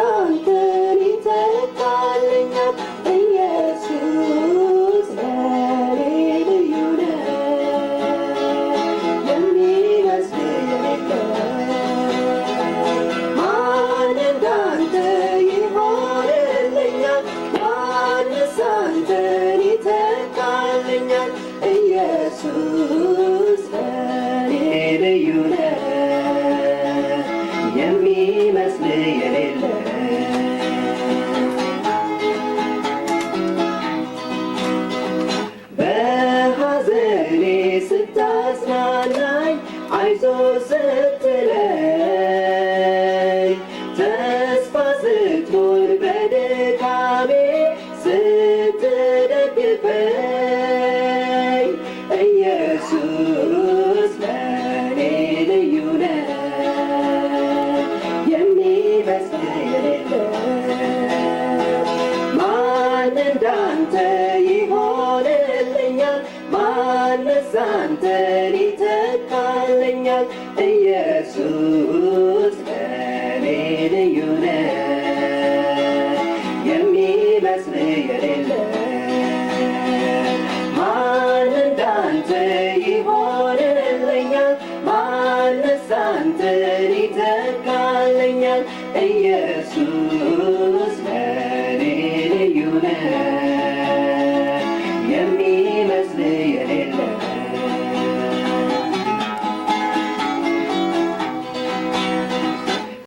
አንተን ይተካልኛል ኢየሱስ ለኔ ልዩ ነህ የሚመስል የሌለ ማን እንዳንተ ይሆንልኛል ማንስ አንተን ይተካልኛል ኢየሱስ ለኔ ልዩ ነህ የሚመስል የሌለ በሐዘኔ ስታጽናናኝ አይዞህ ስትለኝ ተስፋ ስትሆን በድካሜ ስትደግፈኝ ኢየሱስ ለኔ ልዩ ነህ የሚመስል የሌለ ማን እንዳንተ ይሆንልኛል ማንስ አንተን ይተካልኛል ኢየሱስ ለኔ ልዩ ነህ የሚመስል የሌለ ማን እንዳንተ ይሆንልኛል ማንስ አንተን ይተካልኛል ኢየሱስ